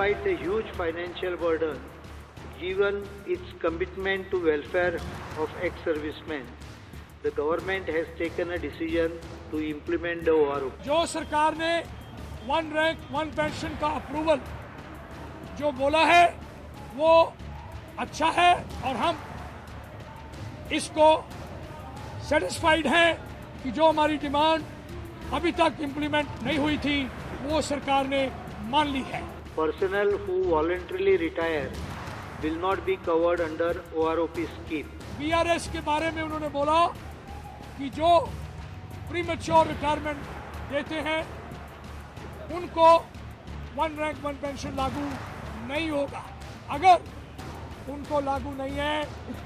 Despite the huge financial burden, given its commitment to welfare of ex-servicemen, the government has taken a decision to implement the OROP. जो सरकार ने one rank one pension का approval जो बोला है वो अच्छा है और हम इसको सेटिस्फाइड हैं कि जो हमारी डिमांड अभी तक इम्प्लीमेंट नहीं हुई थी वो सरकार ने मान ली है. Personnel who voluntarily retire will not be covered under OROP scheme. BRS के बारे में उन्होंने बोला कि जो प्रीमेच्योर रिटायरमेंट देते हैं उनको वन रैंक वन पेंशन लागू नहीं होगा. अगर उनको लागू नहीं है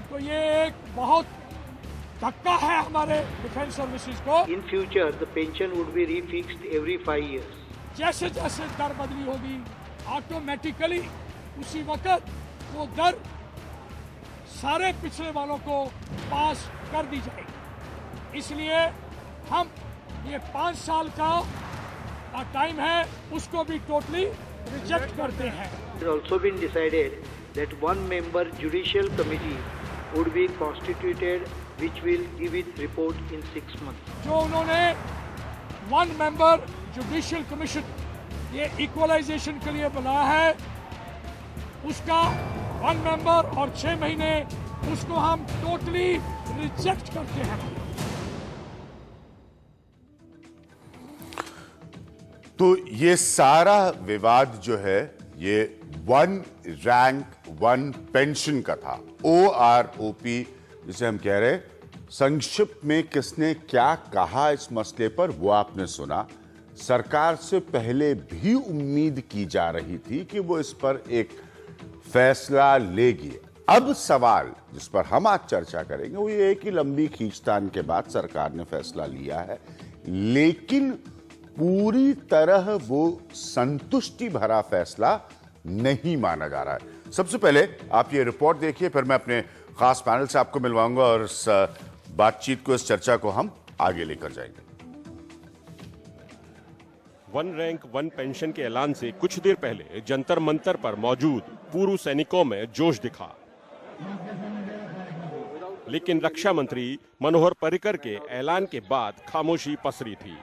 तो ये एक बहुत धक्का है हमारे डिफेंस सर्विसेज को. In future, the pension would be refixed every 5 years. जैसे जैसे दर बदली होगी ऑटोमेटिकली उसी वक्त वो दर सारे पिछले वालों को पास कर दी जाएगी. इसलिए हम ये 5 साल का टाइम है उसको भी टोटली रिजेक्ट करते हैं. It has also been decided that one member judicial committee would be constituted which will give its report in 6 months. जो उन्होंने वन मेंबर जुडिशियल कमीशन ये इक्वलाइजेशन के लिए बनाया है उसका 1 मेंबर और 6 महीने उसको हम टोटली रिजेक्ट करते हैं. तो ये सारा विवाद जो है ये वन रैंक वन पेंशन का था. OROP जिसे हम कह रहे संक्षिप्त में किसने क्या कहा इस मसले पर वो आपने सुना. सरकार से पहले भी उम्मीद की जा रही थी कि वो इस पर एक फैसला लेगी. अब सवाल जिस पर हम आज चर्चा करेंगे वो ये है कि लंबी खींचतान के बाद सरकार ने फैसला लिया है लेकिन पूरी तरह वो संतुष्टि भरा फैसला नहीं माना जा रहा है. सबसे पहले आप ये रिपोर्ट देखिए फिर मैं अपने खास पैनल से आपको मिलवाऊंगा और इस बातचीत को इस चर्चा को हम आगे लेकर जाएंगे. वन रैंक वन पेंशन के ऐलान से कुछ देर पहले जंतर मंतर पर मौजूद पूर्व सैनिकों में जोश दिखा. लेकिन रक्षा मंत्री मनोहर पर्रिकर के ऐलान के बाद खामोशी पसरी थी.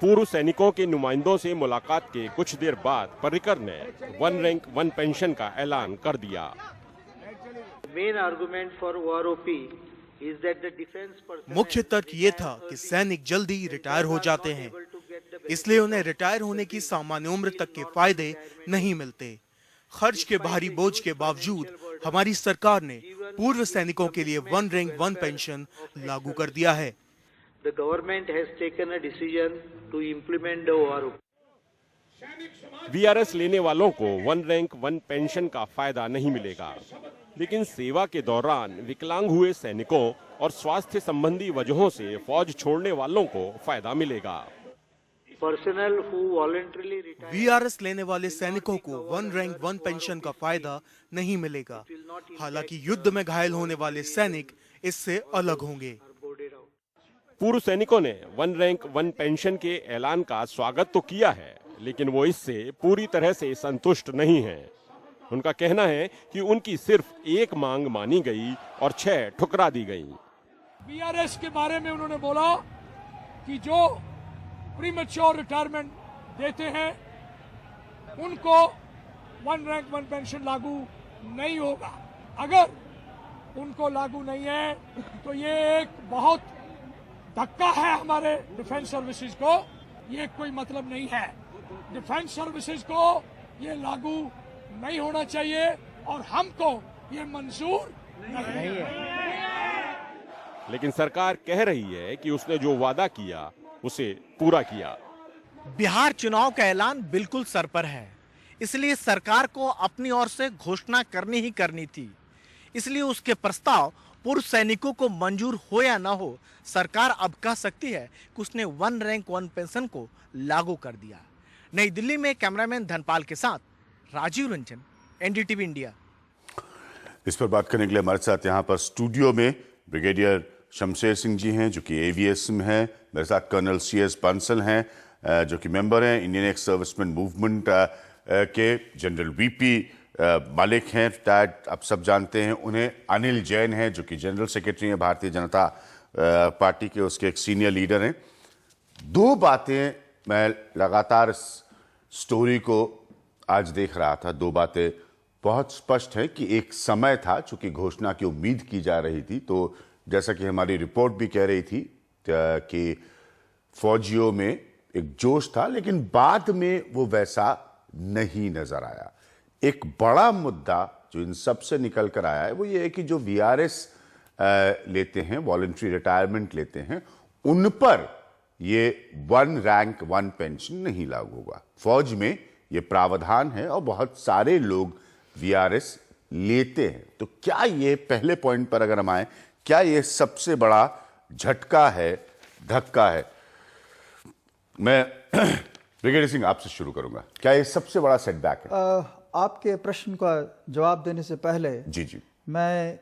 पूर्व सैनिकों के नुमाइंदों से मुलाकात के कुछ देर बाद पर्रिकर ने वन रैंक वन पेंशन का ऐलान कर दिया. मुख्य तर्क ये था कि सैनिक जल्दी रिटायर हो जाते हैं इसलिए उन्हें रिटायर होने की सामान्य उम्र तक के फायदे नहीं मिलते. खर्च के भारी बोझ के बावजूद हमारी सरकार ने पूर्व सैनिकों के लिए वन रैंक वन पेंशन लागू कर दिया है. The government has taken a decision to implement the OROP. VRS लेने वालों को वन रैंक वन पेंशन का फायदा नहीं मिलेगा लेकिन सेवा के दौरान विकलांग हुए सैनिकों और स्वास्थ्य संबंधी वजहों से फौज छोड़ने वालों को फायदा मिलेगा. Personnel who voluntarily retire VRS लेने वाले सैनिकों को वन रैंक वन पेंशन का फायदा नहीं मिलेगा. हालांकि युद्ध में घायल होने वाले सैनिक इससे अलग होंगे. पूर्व सैनिकों ने वन रैंक वन पेंशन के ऐलान का स्वागत तो किया है लेकिन वो इससे पूरी तरह से संतुष्ट नहीं हैं. उनका कहना है कि उनकी सिर्फ एक मांग मानी गई और 6 ठुकरा दी गई. BRS के बारे में उन्होंने बोला कि जो प्रीमेच्योर रिटायरमेंट देते हैं उनको वन रैंक वन पेंशन लागू नहीं होगा. अगर उनको लागू नहीं है तो ये एक बहुत धक्का है हमारे डिफेंस सर्विसेज को. ये कोई मतलब नहीं है. डिफेंस सर्विसेज को ये लागू नहीं होना चाहिए और हमको ये मंजूर नहीं है. लेकिन सरकार कह रही है कि उसने जो वादा किया उसे पूरा किया. बिहार चुनाव का ऐलान बिल्कुल सर पर है इसलिए सरकार को अपनी ओर से घोषणा करनी ही करनी थी. इसलिए उसके प्रस्ताव पूर्व सैनिकों को मंजूर हो या ना हो सरकार अब कह सकती है कि उसने वन रैंक वन पेंशन को लागू कर दिया. नई दिल्ली में कैमरामैन धनपाल के साथ राजीव रंजन, NDTV इंडिया. इस पर बात करने के लिए हमारे साथ यहाँ पर स्टूडियो में ब्रिगेडियर शमशेर सिंह जी हैं जो कि AVS में हैं. मेरे साथ कर्नल CS बंसल हैं जो कि मेंबर हैं इंडियन एक्स सर्विसमैन मूवमेंट के जनरल वीपी मलिक हैं, रिटायर्ड, आप सब जानते हैं उन्हें। अनिल जैन हैं जो कि जनरल सेक्रेटरी हैं भारतीय जनता पार्टी के, उसके एक सीनियर लीडर हैं। दो बातें मैं लगातार इस स्टोरी को आज देख रहा था, दो बातें बहुत स्पष्ट है कि एक समय था चूंकि घोषणा की उम्मीद की जा रही थी, तो जैसा कि हमारी रिपोर्ट भी कह रही थी कि फौजियों में एक जोश था, लेकिन बाद में वो वैसा नहीं नजर आया। एक बड़ा मुद्दा जो इन सब से निकल कर आया है वो ये है कि जो वीआरएस लेते हैं, वॉलंटरी रिटायरमेंट लेते हैं, उन पर ये 1 रैंक 1 पेंशन नहीं लागू होगा। फौज में ये प्रावधान है और बहुत सारे लोग वीआरएस लेते हैं। तो क्या ये, पहले पॉइंट पर अगर हम आए, क्या ये सबसे बड़ा झटका है, धक्का है? मैं ब्रिगेडियर सिंह आपसे शुरू करूंगा, क्या ये सबसे बड़ा सेटबैक है? आपके प्रश्न का जवाब देने से पहले जी मैं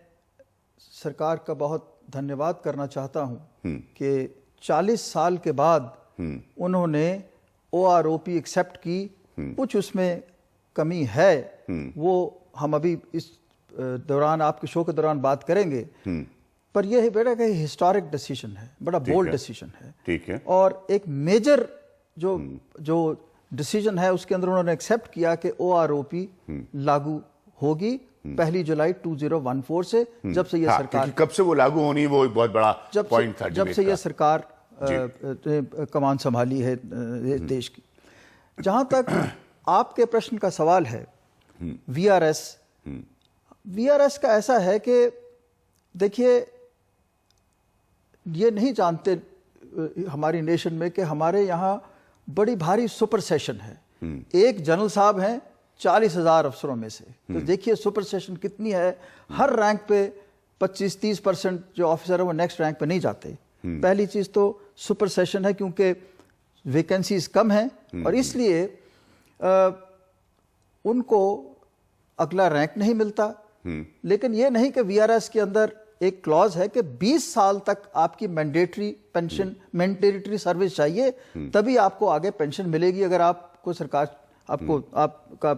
सरकार का बहुत धन्यवाद करना चाहता हूं कि 40 साल के बाद उन्होंने ओआरओपी एक्सेप्ट की। कुछ उसमें कमी है, वो हम अभी इस दौरान, आपके शो के दौरान बात करेंगे, पर यह बड़ा हिस्टोरिक डिसीजन है, बड़ा बोल्ड डिसीजन है। ठीक है। और एक मेजर जो डिसीजन है उसके अंदर उन्होंने एक्सेप्ट किया कि ओआरओपी लागू होगी 1 जुलाई 2014 से, जब से ये सरकार, कब से वो लागू होनी, वो बहुत बड़ा पॉइंट था जब से ये सरकार कमान संभाली है देश की। जहां तक आपके प्रश्न का सवाल है, वीआरएस का ऐसा है कि देखिए, ये नहीं जानते हमारी नेशन में कि हमारे यहाँ बड़ी भारी सुपर सेशन है। एक जनरल साहब हैं 40,000 अफसरों में से, तो देखिए सुपर सेशन कितनी है। हर रैंक पे 25-30% जो ऑफिसर है वो नेक्स्ट रैंक पे नहीं जाते। पहली चीज तो सुपर सेशन है क्योंकि वैकेंसीज कम हैं और इसलिए उनको अगला रैंक नहीं मिलता। लेकिन ये नहीं कि वीआरएस के अंदर एक क्लॉज है कि 20 साल तक आपकी मैंडेटरी पेंशन, मैंडेटरी सर्विस चाहिए, तभी आपको आगे पेंशन मिलेगी अगर आपको सरकार आपका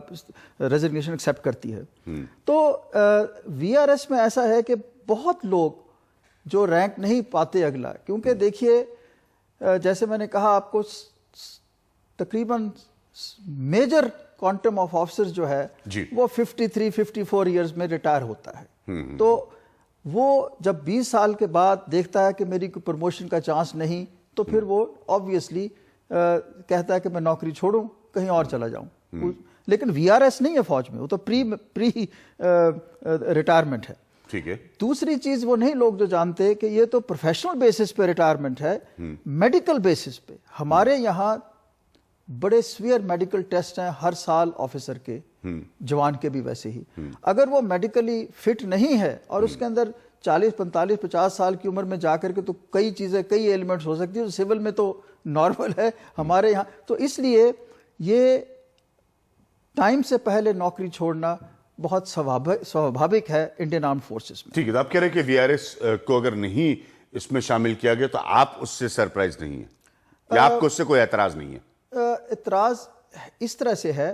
रेजिग्नेशन एक्सेप्ट करती है। तो वीआरएस में ऐसा है कि बहुत लोग जो रैंक नहीं पाते अगला, क्योंकि देखिए जैसे मैंने कहा आपको, तकरीबन मेजर क्वांटम ऑफ ऑफिसर्स जो है वो 53-54 इयर्स में रिटायर होता है। तो वो जब 20 साल के बाद देखता है कि मेरी कोई प्रमोशन का चांस नहीं, तो फिर वो ऑब्वियसली कहता है कि मैं नौकरी छोड़ूं, कहीं और चला जाऊं। लेकिन वीआरएस नहीं है फौज में, वो तो प्री रिटायरमेंट है। ठीक है। दूसरी चीज वो नहीं लोग जो जानते कि ये तो प्रोफेशनल बेसिस पे रिटायरमेंट है, मेडिकल बेसिस पे। हमारे यहाँ बड़े सीवियर मेडिकल टेस्ट हैं हर साल ऑफिसर के, जवान के भी वैसे ही। अगर वो मेडिकली फिट नहीं है और उसके अंदर 40, 45, 50 साल की उम्र में जाकर के, तो कई चीजें, कई एलिमेंट्स हो सकती है, सिविल में तो नॉर्मल है हमारे यहाँ। तो इसलिए ये टाइम से पहले नौकरी छोड़ना बहुत स्वाभाविक है इंडियन आर्म फोर्सेस में। ठीक है। तो आप कह रहे हैं कि वीआरएस को अगर नहीं इसमें शामिल किया गया तो आप उससे सरप्राइज नहीं है, या आपको उससे कोई एतराज नहीं है? एतराज इस तरह से है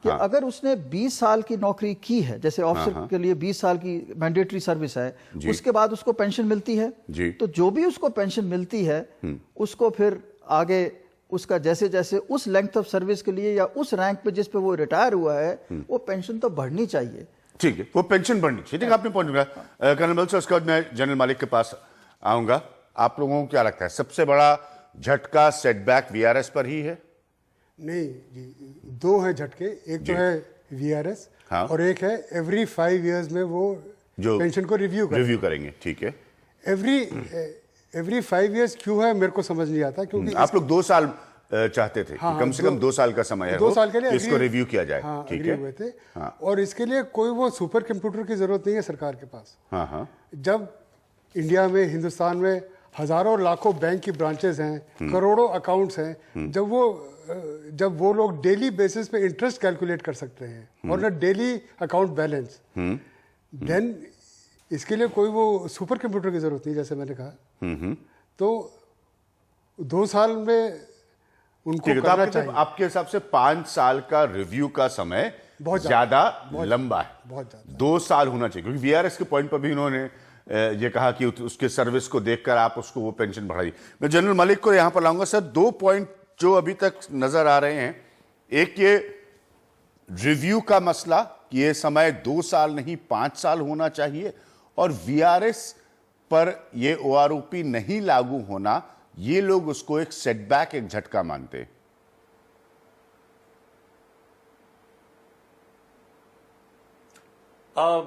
कि अगर उसने 20 साल की नौकरी की है, जैसे ऑफिसर के लिए 20 साल की मैंडेटरी सर्विस है, उसके बाद उसको पेंशन मिलती है, तो जो भी उसको पेंशन मिलती है उसको फिर आगे उसका जैसे जैसे उस लेंथ ऑफ सर्विस के लिए या उस रैंक पे जिस पे वो रिटायर हुआ है, वो पेंशन तो बढ़नी चाहिए। ठीक है, वो पेंशन बढ़नी चाहिए। ठीक है, आपने पॉइंट रखा। कर्नल बल्सर, उसके बाद मैं जनरल मालिक के पास आऊंगा। आप लोगों को क्या लगता है सबसे बड़ा झटका, सेटबैक वीआरएस पर ही है? नहीं जी, दो है झटके। एक तो है वीआरएस और एक है एवरी 5 इयर्स में वो जो पेंशन को रिव्यू करेंगे। ठीक है। एवरी 5 इयर्स क्यों है मेरे को समझ नहीं आता, क्योंकि आप लोग 2 साल चाहते थे कि कम से कम 2 साल का समय है, 2 साल के लिए इसको रिव्यू किया जाए। ठीक है, हुए थे। और इसके लिए कोई वो सुपर कंप्यूटर की जरूरत नहीं है सरकार के पास। जब इंडिया में, हिंदुस्तान में हजारों लाखों बैंक की ब्रांचेस हैं, करोड़ों अकाउंट्स हैं, जब वो लोग डेली बेसिस पे इंटरेस्ट कैलकुलेट कर सकते हैं और ना डेली अकाउंट बैलेंस, देन इसके लिए कोई वो सुपर कंप्यूटर की जरूरत नहीं, जैसे मैंने कहा। तो 2 साल में उनको ठीक है, तो करना आपके चाहिए। आपके हिसाब से 5 साल का रिव्यू का समय बहुत ज्यादा लंबा है, बहुत ज्यादा। 2 साल होना चाहिए, क्योंकि वीआरएस के पॉइंट पर भी उन्होंने ये कहा कि उसके सर्विस को देखकर आप उसको वो पेंशन बढ़ाइए। मैं जनरल मलिक को यहां पर लाऊंगा। सर, 2 पॉइंट जो अभी तक नजर आ रहे हैं, एक ये रिव्यू का मसला कि ये समय 2 साल नहीं 5 साल होना चाहिए, और वीआरएस पर ये ओआरओपी नहीं लागू होना, ये लोग उसको एक सेटबैक, एक झटका मानते हैं।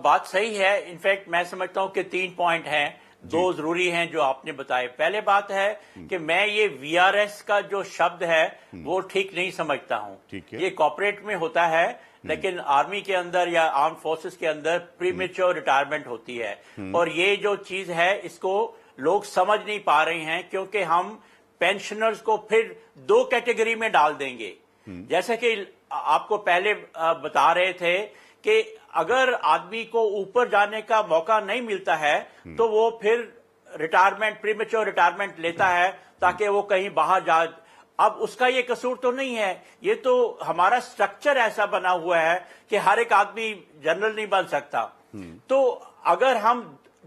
बात सही है। इनफैक्ट मैं समझता हूं कि 3 पॉइंट हैं, 2 जरूरी हैं जो आपने बताए। पहले बात है कि मैं ये वीआरएस का जो शब्द है वो ठीक नहीं समझता हूं। ठीक है। ये कॉर्पोरेट में होता है, लेकिन आर्मी के अंदर या आर्म फोर्सेस के अंदर प्रीमेच्योर रिटायरमेंट होती है। और ये जो चीज है इसको लोग समझ नहीं पा रहे हैं, क्योंकि हम पेंशनर्स को फिर 2 कैटेगरी में डाल देंगे। जैसे कि आपको पहले बता रहे थे कि अगर आदमी को ऊपर जाने का मौका नहीं मिलता है तो वो फिर रिटायरमेंट, प्रीमेच्योर रिटायरमेंट लेता है ताकि वो कहीं बाहर जा। अब उसका ये कसूर तो नहीं है, ये तो हमारा स्ट्रक्चर ऐसा बना हुआ है कि हर एक आदमी जनरल नहीं बन सकता। तो अगर हम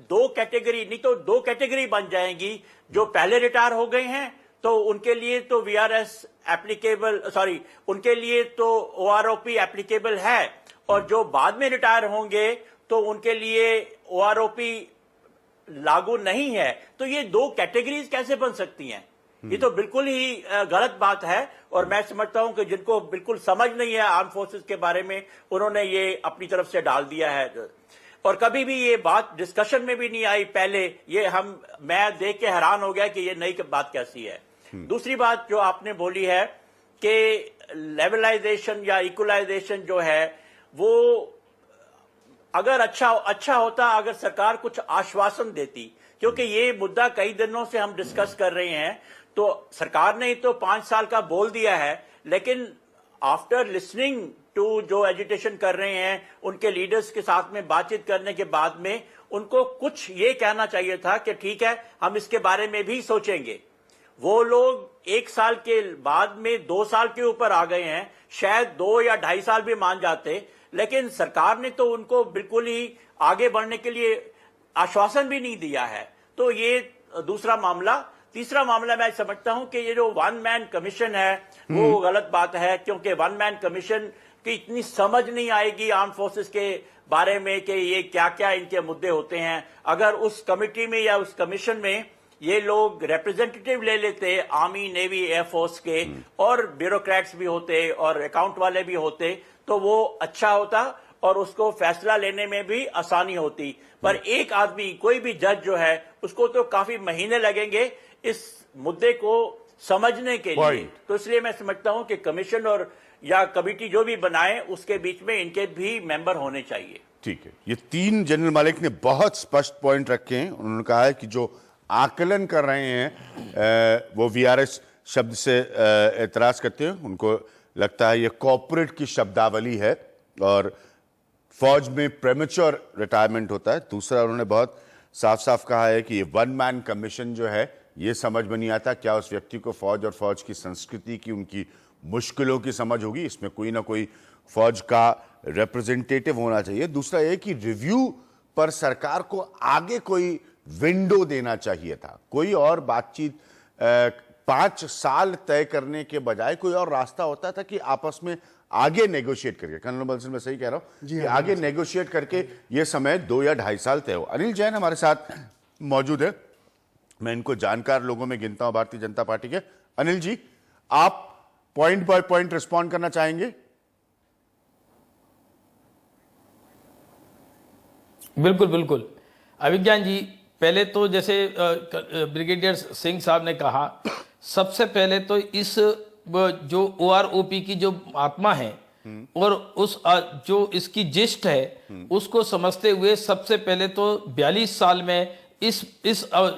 2 कैटेगरी, नहीं तो 2 कैटेगरी बन जाएंगी। जो पहले रिटायर हो गए हैं तो उनके लिए तो वीआरएस एप्लीकेबल, सॉरी, उनके लिए तो ओआरओपी एप्लीकेबल है, और जो बाद में रिटायर होंगे तो उनके लिए ओआरओपी लागू नहीं है। तो ये 2 कैटेगरीज कैसे बन सकती हैं? ये तो बिल्कुल ही गलत बात है। और मैं समझता हूं कि जिनको बिल्कुल समझ नहीं है आर्म फोर्सेस के बारे में, उन्होंने ये अपनी तरफ से डाल दिया है, और कभी भी ये बात डिस्कशन में भी नहीं आई पहले। ये मैं देख के हैरान हो गया कि ये नई बात कैसी है। दूसरी बात जो आपने बोली है कि लेवलाइजेशन या इक्वलाइजेशन जो है वो अगर अच्छा होता अगर सरकार कुछ आश्वासन देती, क्योंकि ये मुद्दा कई दिनों से हम डिस्कस कर रहे हैं। तो सरकार ने तो 5 साल का बोल दिया है, लेकिन आफ्टर लिसनिंग टू जो एजिटेशन कर रहे हैं, उनके लीडर्स के साथ में बातचीत करने के बाद में उनको कुछ ये कहना चाहिए था कि ठीक है, हम इसके बारे में भी सोचेंगे। वो लोग 1 साल के बाद में 2 साल के ऊपर आ गए हैं, शायद 2 या 2.5 साल भी मान जाते, लेकिन सरकार ने तो उनको बिल्कुल ही आगे बढ़ने के लिए आश्वासन भी नहीं दिया है। तो ये दूसरा मामला। तीसरा मामला मैं समझता हूं कि ये जो 1 मैन कमीशन है वो गलत बात है, क्योंकि 1 मैन कमीशन की इतनी समझ नहीं आएगी आर्म फोर्सेस के बारे में कि ये क्या क्या इनके मुद्दे होते हैं। अगर उस कमिटी में या उस कमीशन में ये लोग रिप्रेजेंटेटिव ले लेते, आर्मी, नेवी, एयरफोर्स के, और ब्यूरोक्रेट्स भी होते और अकाउंट वाले भी होते, तो वो अच्छा होता और उसको फैसला लेने में भी आसानी होती। पर एक आदमी, कोई भी जज जो है, उसको तो काफी महीने लगेंगे इस मुद्दे को समझने के लिए। तो इसलिए मैं समझता हूं कि कमीशन और या कमेटी जो भी बनाए उसके बीच में इनके भी मेंबर होने चाहिए। ठीक है, ये 3 जनरल मलिक ने बहुत स्पष्ट पॉइंट रखे हैं। उन्होंने कहा है कि जो आकलन कर रहे हैं वो वीआरएस शब्द से एतराज करते हैं। उनको लगता है ये कॉर्पोरेट की शब्दावली है और फौज में प्रेमेच्योर रिटायरमेंट होता है। दूसरा, उन्होंने बहुत साफ साफ कहा है कि ये 1 मैन कमीशन जो है, ये समझ में नहीं आता क्या उस व्यक्ति को फौज और फौज की संस्कृति की, उनकी मुश्किलों की समझ होगी। इसमें कोई ना कोई फौज का रिप्रेजेंटेटिव होना चाहिए। दूसरा ये कि रिव्यू पर सरकार को आगे कोई विंडो देना चाहिए था, कोई और बातचीत 5 साल तय करने के बजाय कोई और रास्ता होता था कि आपस में आगे नेगोशिएट करके, कर्नल बंसल मैं सही कह रहा हूं कि आगे नेगोशिएट करके ये समय 2 या 2.5 साल तय हो। अनिल जैन हमारे साथ मौजूद है, मैं इनको जानकार लोगों में गिनता हूं भारतीय जनता पार्टी के। अनिल जी, आप पॉइंट बाय पॉइंट रिस्पॉन्ड करना चाहेंगे? बिल्कुल बिल्कुल। अभिज्ञान जी, पहले तो जैसे ब्रिगेडियर सिंह साहब ने कहा, सबसे पहले तो इस जो ओआरओपी की जो आत्मा है और उस जो इसकी जिस्ट है उसको समझते हुए सबसे पहले तो 42 साल में इस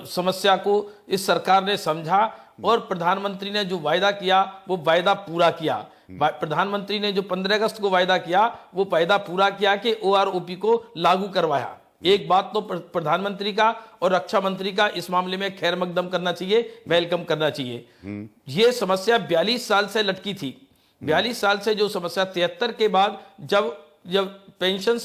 समस्या को इस सरकार ने समझा और प्रधानमंत्री ने जो वायदा किया वो वायदा पूरा किया। प्रधानमंत्री ने जो 15 अगस्त को वायदा किया वो वायदा पूरा किया कि ओआरओपी को लागू करवाया। एक बात तो प्रधानमंत्री का और रक्षा मंत्री का इस मामले में खैर मकदम करना चाहिए, वेलकम करना चाहिए। ये समस्या 42 साल से लटकी थी। 42 साल से जो समस्या 73 के बाद जब पेंशन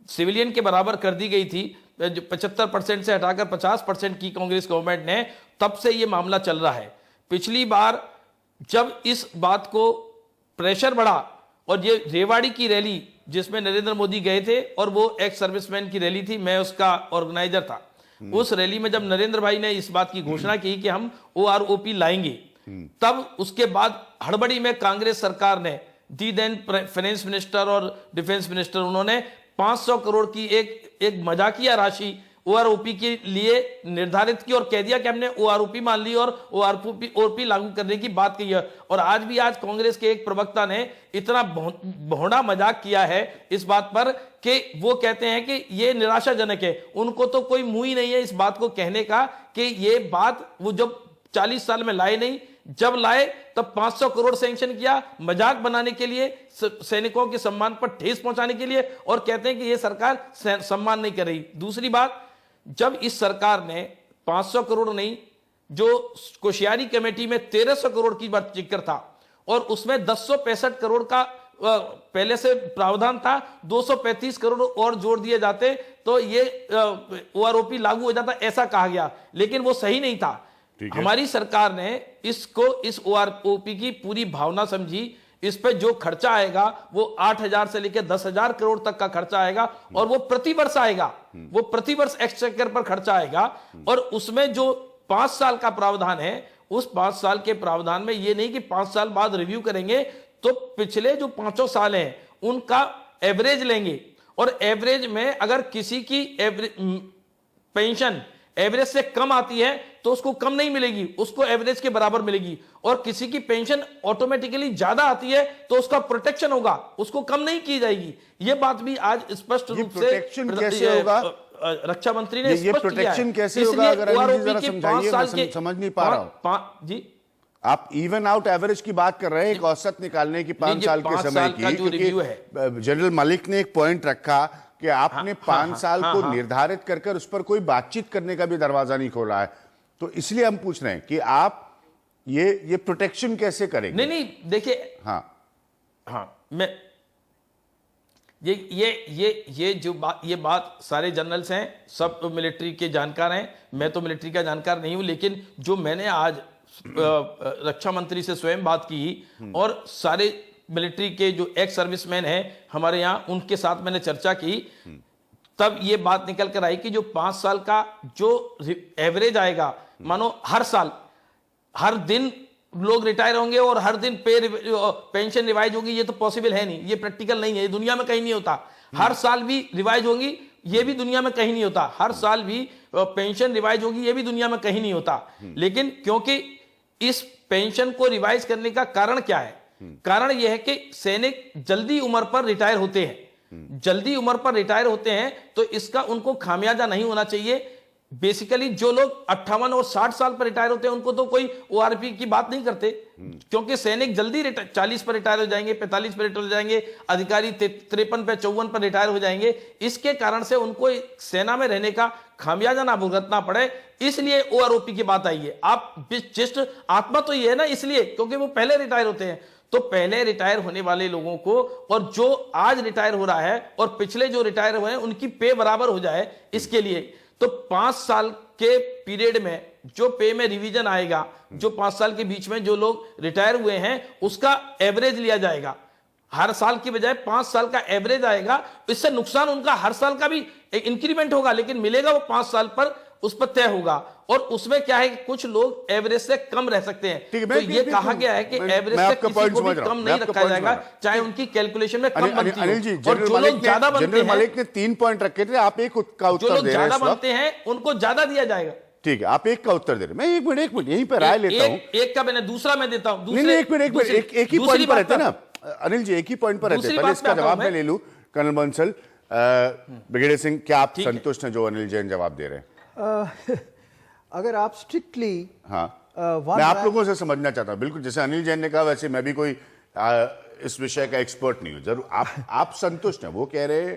सिविलियन के बराबर कर दी गई थी, 75% से हटाकर 50% की कांग्रेस गवर्नमेंट ने, तब से ये मामला चल रहा है। पिछली बार जब इस बात को प्रेशर बढ़ा और ये रेवाड़ी की रैली जिसमें नरेंद्र मोदी गए थे और वो एक्स सर्विसमैन की रैली थी, मैं उसका ऑर्गेनाइजर था। उस रैली में जब नरेंद्र भाई ने इस बात की घोषणा की कि हम OROP लाएंगे, तब उसके बाद हड़बड़ी में कांग्रेस सरकार ने, दी देन फाइनेंस मिनिस्टर और डिफेंस मिनिस्टर, उन्होंने 500 करोड़ की एक मजाकिया राशि OROP के लिए निर्धारित की और कह दिया कि हमने OROP मान ली और OROP लागू करने की बात कही है। और आज कांग्रेस के एक प्रवक्ता ने इतना भोंडा मजाक किया है इस बात पर कि वो कहते हैं कि ये निराशाजनक है। उनको तो कोई मुंह ही नहीं है इस बात को कहने का कि ये बात वो जब 40 साल में लाए नहीं, जब लाए तब 500 करोड़ सैंक्शन किया मजाक बनाने के लिए, सैनिकों के सम्मान पर ठेस पहुंचाने के लिए, और कहते हैं कि ये सरकार सम्मान नहीं कर रही। दूसरी बात, जब इस सरकार ने 500 करोड़ नहीं, जो कोश्यारी कमेटी में 1300 करोड़ की बात जिक्र था और उसमें 1065 करोड़ का पहले से प्रावधान था, 235 करोड़ और जोड़ दिए जाते तो ये OROP लागू हो जाता, ऐसा कहा गया, लेकिन वो सही नहीं था। हमारी सरकार ने इस OROP की पूरी भावना समझी। इस पे जो खर्चा आएगा वो 8,000 से लेकर 10,000 करोड़ तक का खर्चा आएगा और वो प्रतिवर्ष आएगा, वो प्रतिवर्ष एक्सचेकर पर खर्चा आएगा। और उसमें जो 5 साल का प्रावधान है, उस 5 साल के प्रावधान में ये नहीं कि 5 साल बाद रिव्यू करेंगे, तो पिछले जो 5 साल हैं उनका एवरेज लेंगे और एवरेज में अगर किसी की पेंशन एवरेज से कम आती है तो उसको कम नहीं मिलेगी, उसको एवरेज के बराबर मिलेगी। और किसी की पेंशन ऑटोमेटिकली ज्यादा आती है तो उसका प्रोटेक्शन होगा, उसको कम नहीं की जाएगी। ये बात भी आज स्पष्ट रूप से प्रोटेक्शन कैसे होगा, रक्षा मंत्री ने ये प्रोटेक्शन कैसे होगा, अगर जरा समझाइए, मैं समझ नहीं पा रहा हूं जी। आप इवन आउट एवरेज की बात कर रहे हैं, एक औसत निकालने की 5 साल के समय की, क्योंकि जनरल मलिक ने एक पॉइंट रखा कि आपने 5 साल को निर्धारित कर उस पर कोई बातचीत करने का भी दरवाजा नहीं खोला है। तो इसलिए हम पूछ रहे हैं कि आप ये प्रोटेक्शन कैसे करेंगे? नहीं देखिए, मैं ये बात सारे जनरल्स हैं, सब मिलिट्री के जानकार हैं, मैं तो मिलिट्री का जानकार नहीं हूं, लेकिन जो मैंने आज रक्षा मंत्री से स्वयं बात की और सारे मिलिट्री के जो एक्स सर्विसमैन हैं हमारे यहाँ, उनके साथ मैंने चर्चा की, तब ये बात निकल कर आई कि जो 5 साल का जो एवरेज आएगा, मानो हर साल हर दिन लोग रिटायर होंगे और हर दिन पेंशन रिवाइज होगी, ये तो पॉसिबल है नहीं, ये प्रैक्टिकल नहीं है, ये दुनिया में कहीं नहीं होता। हर साल भी रिवाइज होगी, ये भी दुनिया में कहीं नहीं होता। हर साल भी पेंशन रिवाइज होगी, ये भी दुनिया में कहीं नहीं होता। लेकिन क्योंकि इस पेंशन को रिवाइज करने का कारण क्या है? कारण यह है कि सैनिक जल्दी उम्र पर रिटायर होते हैं, जल्दी उम्र पर रिटायर होते हैं, तो इसका उनको खामियाजा नहीं होना चाहिए। बेसिकली जो लोग 58 और 60 साल पर रिटायर होते हैं उनको तो कोई ORP की बात नहीं करते, क्योंकि सैनिक जल्दी 40 पर रिटायर हो जाएंगे, 45 पर रिटायर हो जाएंगे, अधिकारी 53 पे 54 पर रिटायर हो जाएंगे। इसके कारण से उनको सेना में रहने का खामियाजा ना भुगतना पड़े, इसलिए OROP की बात आई है। आप जिस्ट आत्मा तो ये है ना, इसलिए क्योंकि वो पहले रिटायर होते हैं, तो पहले रिटायर होने वाले लोगों को और जो आज रिटायर हो रहा है और पिछले जो रिटायर हुए हैं उनकी पे बराबर हो जाए, इसके लिए तो 5 साल के पीरियड में जो पे में रिवीजन आएगा, जो 5 साल के बीच में जो लोग रिटायर हुए हैं उसका एवरेज लिया जाएगा। हर साल की बजाय 5 साल का एवरेज आएगा। इससे नुकसान उनका हर साल का भी इंक्रीमेंट होगा, लेकिन मिलेगा वो 5 साल पर, उस पर तय होगा। और उसमें क्या है कि कुछ लोग एवरेज से कम रह सकते हैं, तो ये कहा गया है कि एवरेज से किसी को भी कम नहीं रखा जाएगा, चाहे उनकी कैलकुलेशन में कम बनती हो। और जो लोग ज्यादा बनते हैं, मलिक ने 3 पॉइंट रखे थे, आप एक का उत्तर दे रहे हैं। जो लोग ज्यादा बनते हैं उनको ज्यादा दिया जाएगा। ठीक है, आप एक का उत्तर दे रहे हैं, मैं एक मिनट यहीं पर राय लेता हूं। एक का मैंने दूसरा मैं देता हूं। नहीं, एक मिनट, एक ही पॉइंट पर रहते ना अनिल जी, एक ही पॉइंट पर रहते। पहले इसका जवाब मैं ले लूं। कर्नल बंसल, ब्रिगेडियर सिंह, क्या आप संतुष्ट हैं जो अनिल जैन जवाब दे रहे हैं? अगर आप स्ट्रिक्टली मैं आप लोगों से समझना चाहता हूं, बिल्कुल जैसे अनिल जैन ने कहा, वैसे मैं भी कोई इस विषय का एक्सपर्ट नहीं हूं। जरूर आप संतुष्ट हैं? वो कह रहे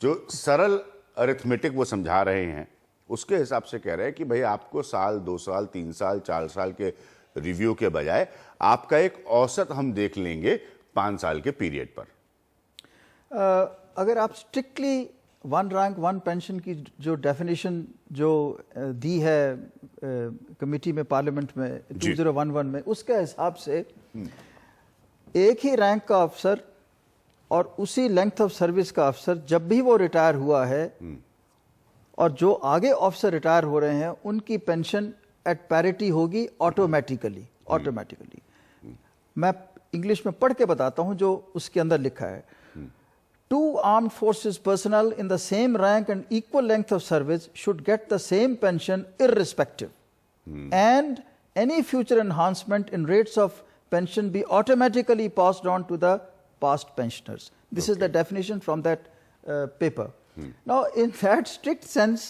जो सरल अरिथमेटिक वो समझा रहे हैं उसके हिसाब से कह रहे हैं कि भाई आपको साल 2 साल 3 साल 4 साल के रिव्यू के बजाय आपका एक औसत हम देख लेंगे 5 साल के पीरियड पर। अगर आप strictly one rank one pension की जो डेफिनेशन जो दी है कमेटी में पार्लियामेंट में 2011 में, उसके हिसाब से एक ही रैंक का अफसर और उसी लेंथ ऑफ सर्विस का अफसर जब भी वो रिटायर हुआ है और जो आगे ऑफिसर रिटायर हो रहे हैं उनकी पेंशन एट पैरिटी होगी ऑटोमेटिकली। मैं इंग्लिश में पढ़ के बताता हूं जो उसके अंदर लिखा है। 2 armed forces personnel in the same rank and equal length of service should get the same pension irrespective, and any future enhancement in rates of pension be automatically passed on to the past pensioners. This is the definition from that paper. Now, in that strict sense,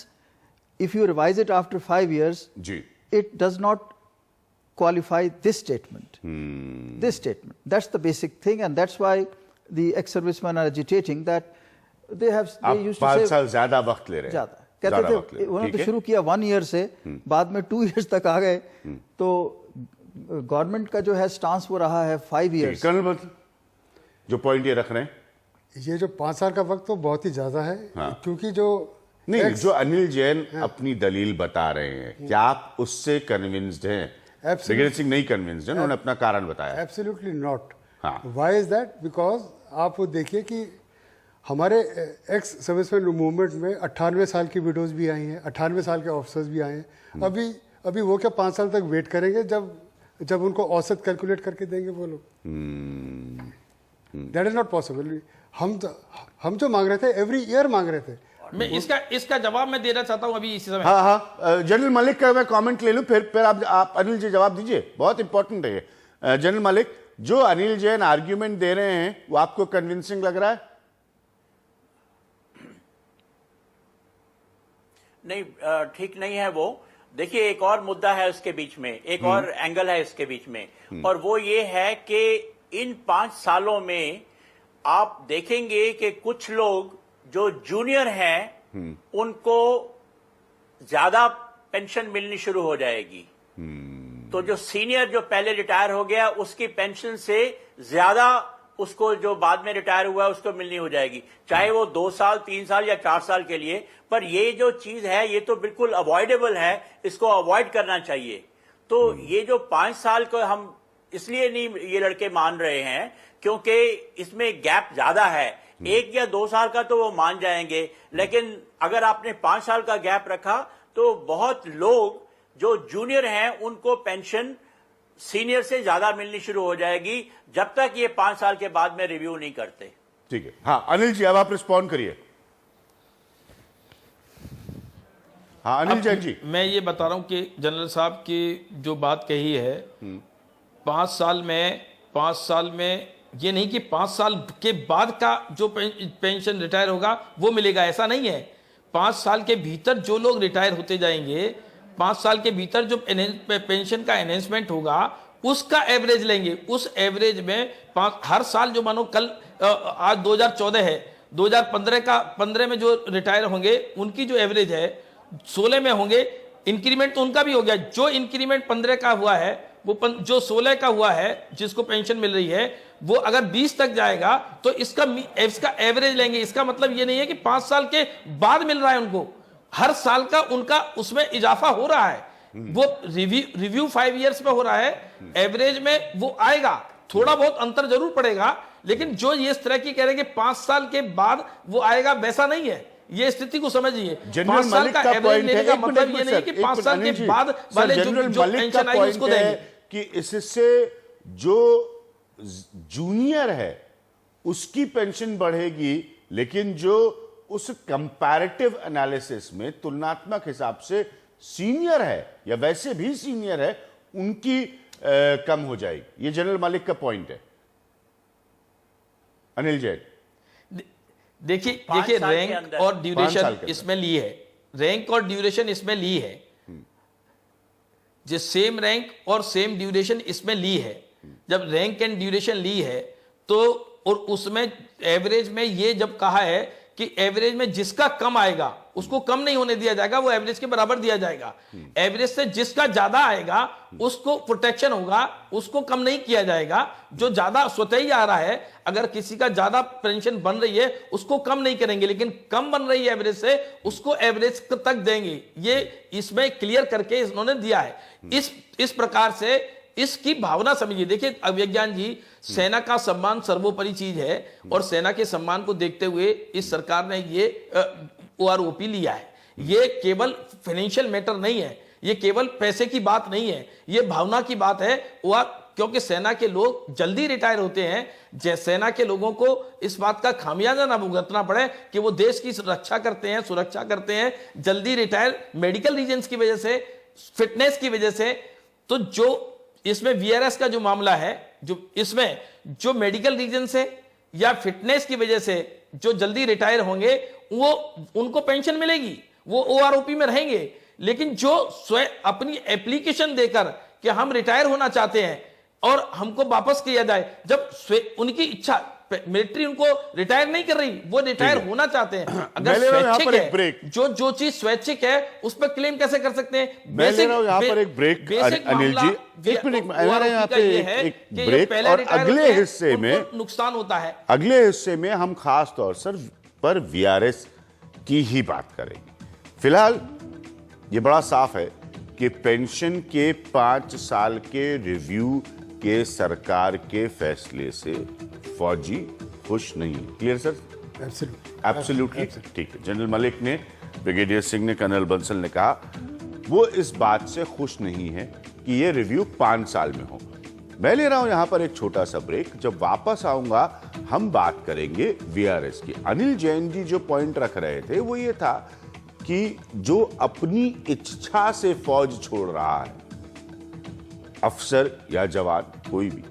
if you revise it after 5 years, it does not qualify this statement. This statement. That's the basic thing, and that's why the ex-servicemen are agitating that they have. They used to say 5 साल ज्यादा वक्त ले रहे हैं। ज्यादा कहते थे, उन्होंने तो शुरू किया 1 year से, बाद में 2 years तक आ गए, तो गवर्नमेंट का जो है स्टांस वो रहा है 5 years। कर्नल जो पॉइंट ये रख रहे हैं, ये जो 5 साल का वक्त तो बहुत ही ज्यादा है। क्योंकि जो नहीं, जो अनिल जैन अपनी दलील बता रहे हैं, क्या आप उससे कन्विंस्ड हैं? ब्रिगेडियर सिंह नहीं कन्विंस्ड हैं, उन्होंने अपना कारण बताया। Absolutely not. Why is that? Because आप वो देखिए कि हमारे एक्स सर्विसमैन मूवमेंट में 98 साल की विडोज भी आई हैं, 98 साल के ऑफिसर्स भी आए हैं। अभी वो क्या 5 साल तक वेट करेंगे जब उनको औसत कैलकुलेट करके देंगे वो लोग? That is not possible. हम जो मांग रहे थे एवरी ईयर मांग रहे थे। मैं इसका जवाब मैं देना चाहता हूं अभी इसी समय। हाँ, जनरल मलिक का मैं कमेंट ले लूं, फिर आप अनिल जी जवाब दीजिए, बहुत इंपॉर्टेंट है ये। जनरल मलिक, जो अनिल जैन आर्ग्यूमेंट दे रहे हैं वो आपको कन्विंसिंग लग रहा है? नहीं, ठीक नहीं है वो। देखिए, एक और मुद्दा है उसके बीच में, एक और एंगल है इसके बीच में, और वो ये है कि इन 5 सालों में आप देखेंगे कि कुछ लोग जो जूनियर हैं उनको ज्यादा पेंशन मिलनी शुरू हो जाएगी। तो जो सीनियर जो पहले रिटायर हो गया उसकी पेंशन से ज्यादा उसको जो बाद में रिटायर हुआ उसको मिलनी हो जाएगी, चाहे वो 2 साल 3 साल या 4 साल के लिए। पर ये जो चीज है ये तो बिल्कुल अवॉइडेबल है, इसको अवॉइड करना चाहिए। तो ये जो 5 साल को हम इसलिए नहीं ये लड़के मान रहे हैं क्योंकि इसमें गैप ज्यादा है। 1 या 2 साल का तो वो मान जाएंगे, लेकिन अगर आपने 5 साल का गैप रखा तो बहुत लोग जो जूनियर हैं उनको पेंशन सीनियर से ज्यादा मिलनी शुरू हो जाएगी जब तक ये 5 साल के बाद में रिव्यू नहीं करते। ठीक है। हाँ अनिल जी, अब आप रिस्पॉन्ड करिए। हाँ अनिल जैन जी, मैं ये बता रहा हूं कि जनरल साहब की जो बात कही है 5 साल में ये नहीं कि 5 साल के बाद का जो पेंशन रिटायर होगा वो मिलेगा, ऐसा नहीं है। 5 साल के भीतर जो लोग रिटायर होते जाएंगे, 5 साल के भीतर जो पेंशन का एनहेंसमेंट होगा उसका एवरेज लेंगे। उस एवरेज में हर साल जो मानो कल आज 2014 है, 2015 में जो रिटायर होंगे उनकी जो एवरेज है 16 में होंगे। इंक्रीमेंट तो उनका भी हो गया। जो इंक्रीमेंट 15 का हुआ है वो जो 16 का हुआ है जिसको पेंशन मिल रही है वो अगर 20 तक जाएगा तो इसका एवरेज लेंगे। इसका मतलब ये नहीं है कि 5 साल के बाद मिल रहा है उनको, हर साल का उनका उसमें इजाफा हो रहा है। वो रिव्यू 5 इयर्स में हो रहा है, एवरेज में वो आएगा, थोड़ा बहुत अंतर जरूर पड़ेगा, लेकिन जो ये इस तरह की कह रहे हैं कि 5 साल के बाद वो आएगा, वैसा नहीं है। ये स्थिति को समझिए। 5 साल का एवरेज लेने का मतलब ये नहीं कि 5 साल के बाद वाले जो पेंशन आई उसको देंगे। कि इससे जो जूनियर है उसकी पेंशन बढ़ेगी, लेकिन जो उस कंपैरेटिव एनालिसिस में तुलनात्मक हिसाब से सीनियर है या वैसे भी सीनियर है उनकी कम हो जाएगी। ये जनरल मलिक का पॉइंट है। अनिल जैन, देखिए रैंक और ड्यूरेशन इसमें ली है, रैंक और ड्यूरेशन इसमें ली है, जो सेम रैंक और सेम ड्यूरेशन इसमें ली है। जब रैंक एंड ड्यूरेशन ली है तो और उसमें एवरेज में ये जब कहा है कि एवरेज में जिसका कम आएगा उसको कम नहीं होने दिया जाएगा, वो एवरेज के बराबर दिया जाएगा। एवरेज से जिसका ज्यादा आएगा उसको प्रोटेक्शन होगा, उसको कम नहीं किया जाएगा। जो ज्यादा स्वतः ही आ रहा है, अगर किसी का ज्यादा पेंशन बन रही है उसको कम नहीं करेंगे, लेकिन कम बन रही है एवरेज से उसको एवरेज तक देंगे। ये इसमें क्लियर करके इन्होंने दिया है। इस प्रकार से इसकी भावना समझिए। देखिए अभिज्ञान जी, सेना का सम्मान सर्वोपरि चीज है और सेना के सम्मान को देखते हुए इस सरकार ने ये OROP लिया है। ये केवल फाइनेंशियल मैटर नहीं है, ये केवल पैसे की बात नहीं है, ये भावना की बात है। क्योंकि सेना के लोग जल्दी रिटायर होते हैं, सेना के लोगों को इस बात का खामियाजा ना भुगतना पड़े कि वो देश की रक्षा करते हैं, सुरक्षा करते हैं, जल्दी रिटायर मेडिकल रीजंस की वजह से, फिटनेस की वजह से। तो जो इसमें VRS का जो मामला है, जो इसमें जो मेडिकल रीजन से या फिटनेस की वजह से जो जल्दी रिटायर होंगे वो उनको पेंशन मिलेगी, वो OROP में रहेंगे। लेकिन जो स्वयं अपनी एप्लीकेशन देकर कि हम रिटायर होना चाहते हैं और हमको वापस किया जाए, जब उनकी इच्छा, मिलिट्री उनको रिटायर नहीं कर रही, वो रिटायर होना चाहते हैं। अगर स्वैच्छिक है, जो चीज स्वैच्छिक है उस पर क्लेम कैसे कर सकते हैं? मैं ले रहा हूं यहां पर एक ब्रेक अनिल जी, एक मिनट, यहां पे एक ब्रेक और अगले हिस्से में नुकसान होता है। अगले हिस्से में हम खास तौर पर VRS की ही बात करेंगे। फिलहाल ये बड़ा साफ है कि पेंशन के 5 साल के रिव्यू के सरकार के फैसले से फौजी खुश नहीं। Clear sir? एब्सोल्युटली ठीक है। जनरल मलिक ने, ब्रिगेडियर सिंह ने, कर्नल बंसल ने कहा वो इस बात से खुश नहीं है कि ये रिव्यू 5 साल में हो। मैं ले रहा हूं यहां पर एक छोटा सा ब्रेक। जब वापस आऊंगा हम बात करेंगे VRS की। अनिल जैन जी जो पॉइंट रख रहे थे वो ये था कि जो अपनी इच्छा से फौज छोड़ रहा है, अफसर या जवान कोई भी,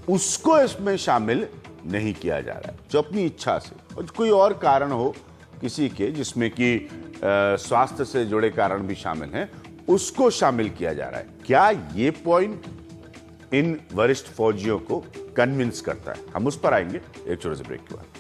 उसको इसमें शामिल नहीं किया जा रहा है। जो अपनी इच्छा से, और कोई और कारण हो किसी के जिसमें कि स्वास्थ्य से जुड़े कारण भी शामिल हैं, उसको शामिल किया जा रहा है। क्या ये पॉइंट इन वरिष्ठ फौजियों को कन्विंस करता है? हम उस पर आएंगे एक छोटे से ब्रेक के बाद।